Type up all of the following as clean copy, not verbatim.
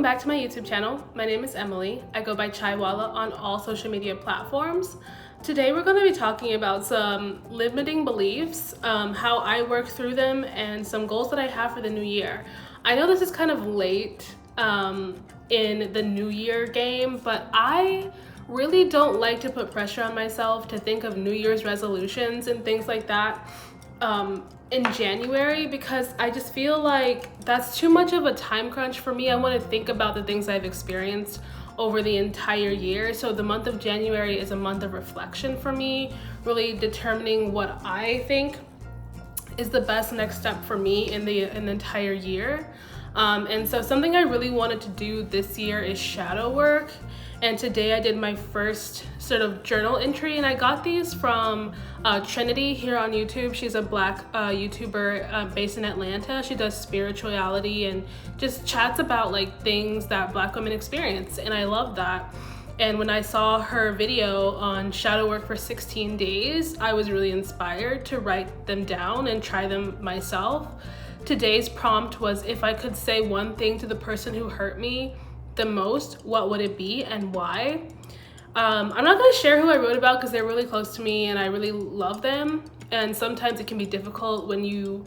back to my YouTube channel. My name is Emily. I go by Chaiwala on all social media platforms. Today we're going to be talking about some limiting beliefs, how I work through them, and some goals that I have for the new year. I know this is kind of late in the new year game, but I really don't like to put pressure on myself to think of New Year's resolutions and things like that in January, because I just feel like that's too much of a time crunch for me. I want to think about the things I've experienced over the entire year. So the month of January is a month of reflection for me, really determining what I think is the best next step for me in the entire year. And so something I really wanted to do this year is shadow work. And today I did my first sort of journal entry, and I got these from Trinity here on YouTube. She's a Black YouTuber based in Atlanta. She does spirituality and just chats about like things that Black women experience, and I love that. And when I saw her video on shadow work for 16 days, I was really inspired to write them down and try them myself. Today's prompt was, if I could say one thing to the person who hurt me the most, what would it be and why? I'm not going to share who I wrote about because they're really close to me and I really love them. And sometimes it can be difficult when you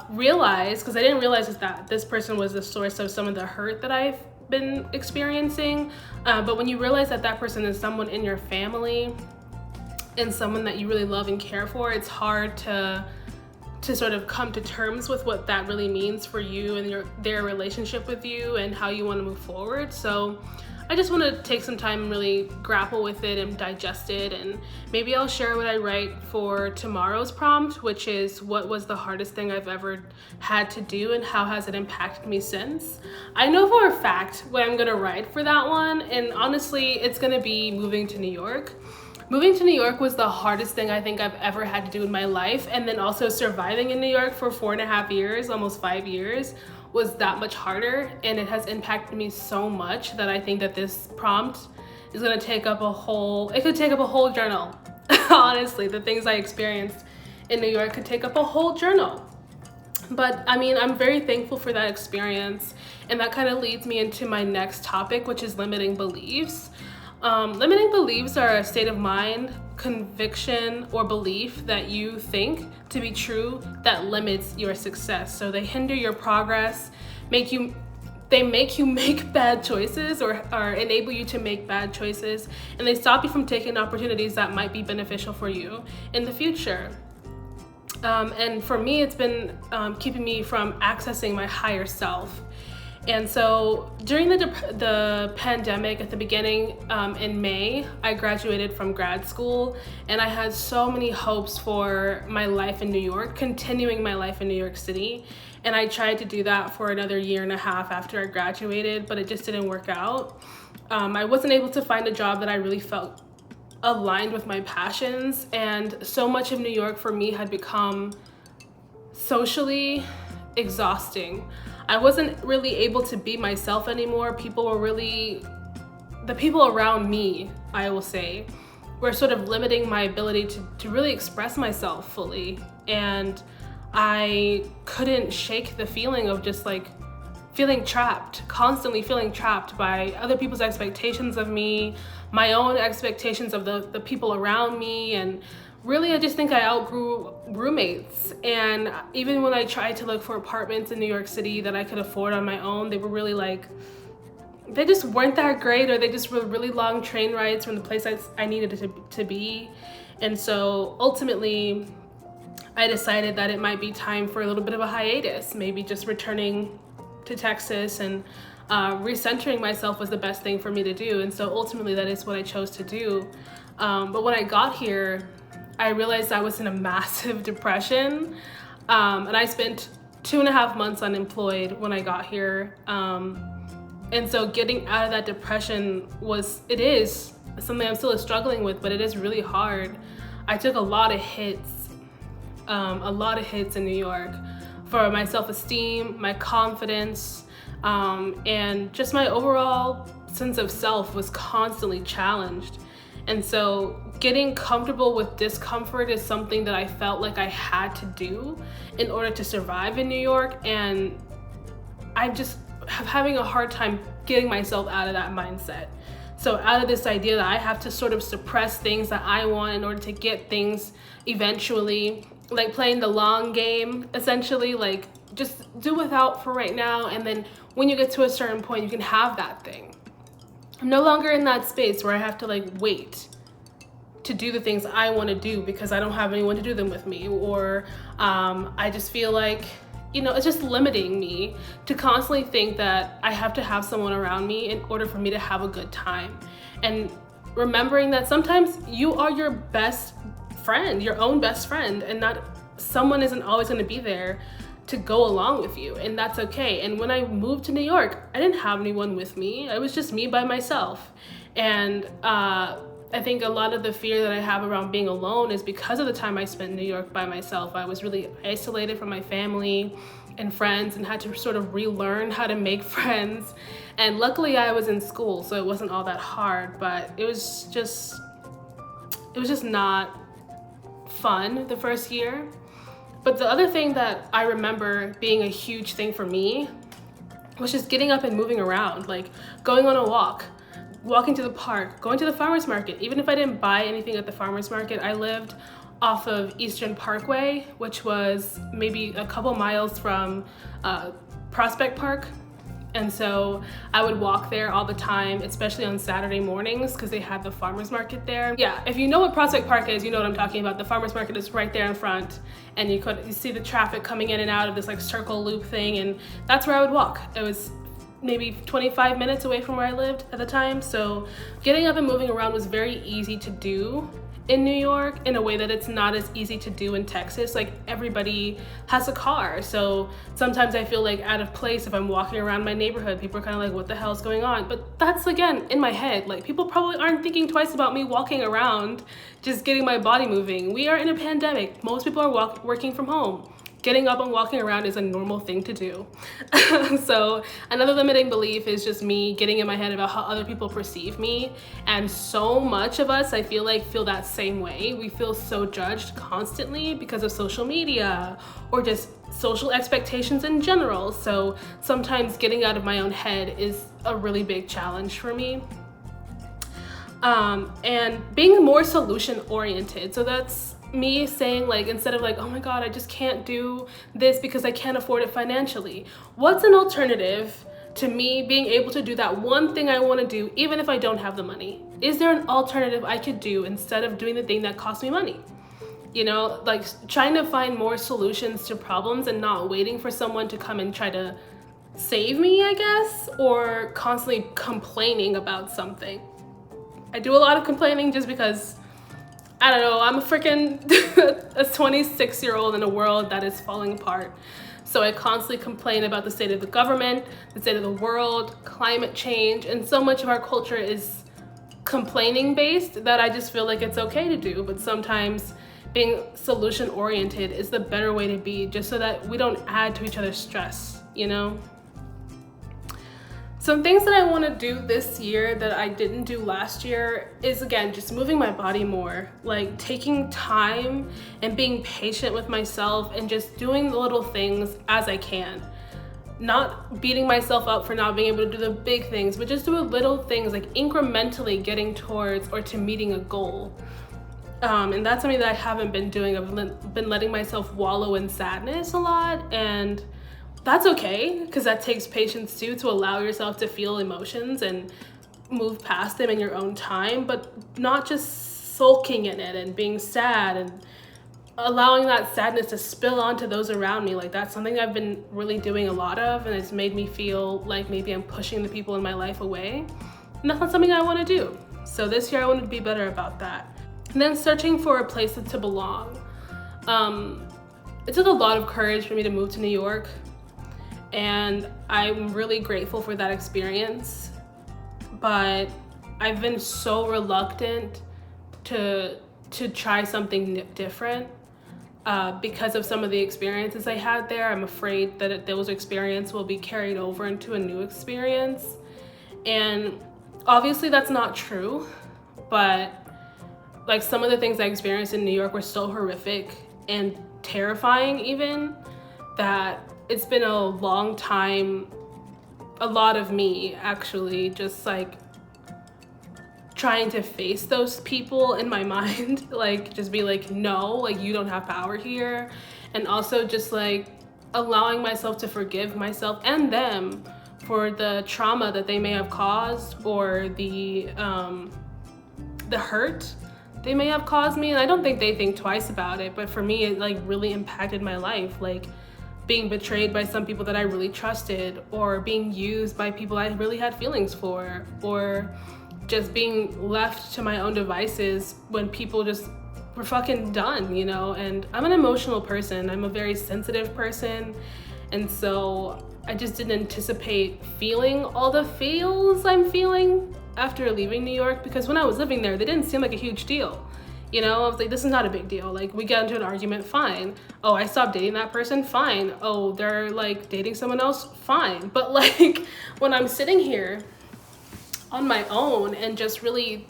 realize, because I didn't realize that this person was the source of some of the hurt that I've been experiencing. But when you realize that that person is someone in your family and someone that you really love and care for, it's hard to sort of come to terms with what that really means for you and their relationship with you and how you want to move forward. So I just want to take some time and really grapple with it and digest it, and maybe I'll share what I write for tomorrow's prompt, which is, what was the hardest thing I've ever had to do and how has it impacted me since? I know for a fact what I'm going to write for that one, and honestly it's going to be moving to New York. Moving to New York was the hardest thing I think I've ever had to do in my life, and then also surviving in New York for 4.5 years, almost 5 years, was that much harder, and it has impacted me so much that I think that this prompt is gonna take up it could take up a whole journal. Honestly, the things I experienced in New York could take up a whole journal. But I mean, I'm very thankful for that experience, and that kind of leads me into my next topic, which is limiting beliefs. Limiting beliefs are a state of mind, conviction, or belief that you think to be true that limits your success. So they hinder your progress, they make you make bad choices or enable you to make bad choices, and they stop you from taking opportunities that might be beneficial for you in the future. And for me, it's been keeping me from accessing my higher self. And so during the pandemic at the beginning, in May, I graduated from grad school, and I had so many hopes for my life in New York, continuing my life in New York City. And I tried to do that for another 1.5 years after I graduated, but it just didn't work out. I wasn't able to find a job that I really felt aligned with my passions, and so much of New York for me had become socially exhausting. I wasn't really able to be myself anymore. The people around me, I will say, were sort of limiting my ability to really express myself fully. And I couldn't shake the feeling of just like feeling trapped, constantly feeling trapped by other people's expectations of me, my own expectations of the people around me, and really, I just think I outgrew roommates. And even when I tried to look for apartments in New York City that I could afford on my own, they were really they just weren't that great, or they just were really long train rides from the place I needed to be. And so ultimately, I decided that it might be time for a little bit of a hiatus, maybe just returning to Texas and recentering myself was the best thing for me to do. And so ultimately, that is what I chose to do. But when I got here, I realized I was in a massive depression, and I spent 2.5 months unemployed when I got here. And so getting out of that depression is something I'm still struggling with, but it is really hard. I took a lot of hits in New York for my self-esteem, my confidence, and just my overall sense of self was constantly challenged. And so getting comfortable with discomfort is something that I felt like I had to do in order to survive in New York. And I just having a hard time getting myself out of that mindset. So out of this idea that I have to sort of suppress things that I want in order to get things eventually, like playing the long game, essentially, like just do without for right now, and then when you get to a certain point, you can have that thing. I'm no longer in that space where I have to like wait to do the things I want to do because I don't have anyone to do them with me, or I just feel like, you know, it's just limiting me to constantly think that I have to have someone around me in order for me to have a good time. And remembering that sometimes you are your best friend, your own best friend, and not someone isn't always going to be there to go along with you, and that's okay. And when I moved to New York, I didn't have anyone with me. It was just me by myself. And I think a lot of the fear that I have around being alone is because of the time I spent in New York by myself. I was really isolated from my family and friends and had to sort of relearn how to make friends. And luckily I was in school, so it wasn't all that hard, but it was just not fun the first year. But the other thing that I remember being a huge thing for me was just getting up and moving around, like going on a walk, walking to the park, going to the farmer's market. Even if I didn't buy anything at the farmer's market, I lived off of Eastern Parkway, which was maybe a couple miles from Prospect Park. And so I would walk there all the time, especially on Saturday mornings because they had the farmer's market there. Yeah, if you know what Prospect Park is, you know what I'm talking about. The farmer's market is right there in front, and you see the traffic coming in and out of this like circle loop thing, and that's where I would walk. It was maybe 25 minutes away from where I lived at the time. So getting up and moving around was very easy to do in New York in a way that it's not as easy to do in Texas. Like everybody has a car. So sometimes I feel like out of place if I'm walking around my neighborhood. People are kind of like, what the hell's going on? But that's again in my head. Like people probably aren't thinking twice about me walking around, just getting my body moving. We are in a pandemic. Most people are working from home. Getting up and walking around is a normal thing to do. So another limiting belief is just me getting in my head about how other people perceive me. And so much of us, I feel like, feel that same way. We feel so judged constantly because of social media or just social expectations in general. So sometimes getting out of my own head is a really big challenge for me. And being more solution oriented. So that's me saying, like, instead of like, oh my God, I just can't do this because I can't afford it financially. What's an alternative to me being able to do that one thing I want to do, even if I don't have the money? Is there an alternative I could do instead of doing the thing that costs me money? You know, like trying to find more solutions to problems and not waiting for someone to come and try to save me, I guess, or constantly complaining about something. I do a lot of complaining just because, I don't know, I'm a freaking a 26-year-old in a world that is falling apart. So I constantly complain about the state of the government, the state of the world, climate change, and so much of our culture is complaining based that I just feel like it's okay to do. But sometimes being solution oriented is the better way to be, just so that we don't add to each other's stress, you know? Some things that I want to do this year that I didn't do last year is, again, just moving my body more, like taking time and being patient with myself and just doing the little things as I can. Not beating myself up for not being able to do the big things, but just doing little things, like incrementally getting towards or to meeting a goal. And that's something that I haven't been doing. I've been letting myself wallow in sadness a lot, and that's okay, because that takes patience too, to allow yourself to feel emotions and move past them in your own time, but not just sulking in it and being sad and allowing that sadness to spill onto those around me. Like, that's something I've been really doing a lot of, and it's made me feel like maybe I'm pushing the people in my life away, and that's not something I want to do. So this year I wanted to be better about that. And then searching for a place to belong. It took a lot of courage for me to move to New York, and I'm really grateful for that experience, but I've been so reluctant to try something different because of some of the experiences I had there. I'm afraid that those experiences will be carried over into a new experience, and obviously that's not true, but like some of the things I experienced in New York were so horrific and terrifying even, that it's been a long time a lot of me actually just like trying to face those people in my mind, like just be like, no, like you don't have power here. And also just like allowing myself to forgive myself and them for the trauma that they may have caused, or the hurt they may have caused me. And I don't think they think twice about it, but for me it like really impacted my life, like being betrayed by some people that I really trusted, or being used by people I really had feelings for, or just being left to my own devices when people just were fucking done, you know? And I'm an emotional person. I'm a very sensitive person. And so I just didn't anticipate feeling all the feels I'm feeling after leaving New York, because when I was living there, they didn't seem like a huge deal. You know, I was like, this is not a big deal. Like, we get into an argument, fine. Oh, I stopped dating that person, fine. Oh, they're like dating someone else, fine. But like, when I'm sitting here on my own and just really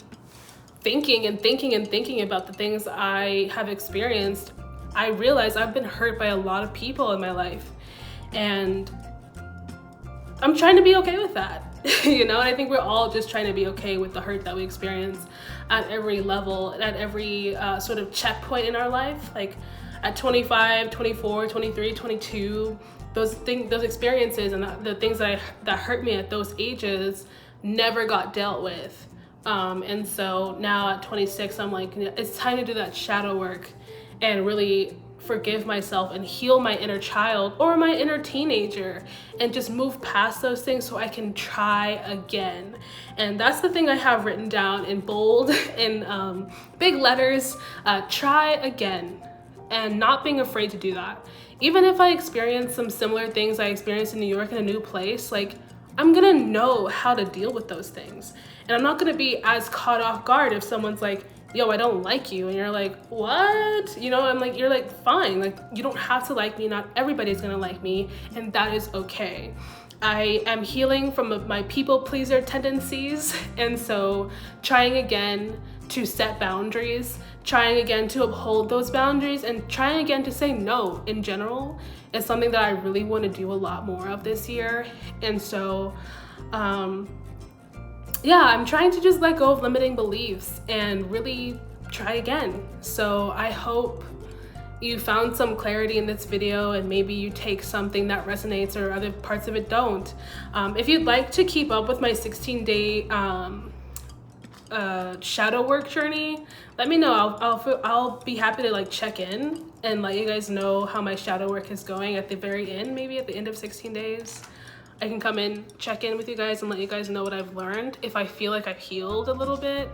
thinking about the things I have experienced, I realize I've been hurt by a lot of people in my life. And I'm trying to be okay with that. You know, and I think we're all just trying to be okay with the hurt that we experience at every level, at every sort of checkpoint in our life. Like at 25, 24, 23, 22, those experiences and the things that hurt me at those ages never got dealt with. And so now at 26, I'm like, it's time to do that shadow work and really forgive myself and heal my inner child or my inner teenager, and just move past those things so I can try again. And that's the thing I have written down in bold in big letters, try again, and not being afraid to do that. Even if I experience some similar things I experienced in New York in a new place, like I'm gonna know how to deal with those things. And I'm not gonna be as caught off guard if someone's like, yo, I don't like you. And you're like, what? You know, I'm like, you're like, fine. Like, you don't have to like me. Not everybody's gonna like me. And that is okay. I am healing from my people pleaser tendencies. And so trying again to set boundaries, trying again to uphold those boundaries, and trying again to say no in general is something that I really want to do a lot more of this year. And so, yeah, I'm trying to just let go of limiting beliefs and really try again. So I hope you found some clarity in this video, and maybe you take something that resonates or other parts of it don't. If you'd like to keep up with my 16-day shadow work journey, let me know. I'll be happy to like check in and let you guys know how my shadow work is going at the very end, maybe at the end of 16 days. I can come in, check in with you guys, and let you guys know what I've learned if I feel like I've healed a little bit.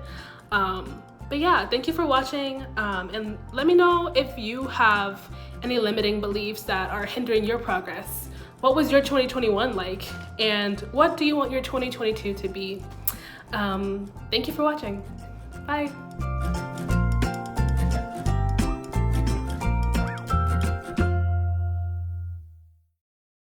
But yeah, thank you for watching, and let me know if you have any limiting beliefs that are hindering your progress. What was your 2021 like, and what do you want your 2022 to be? Thank you for watching. Bye.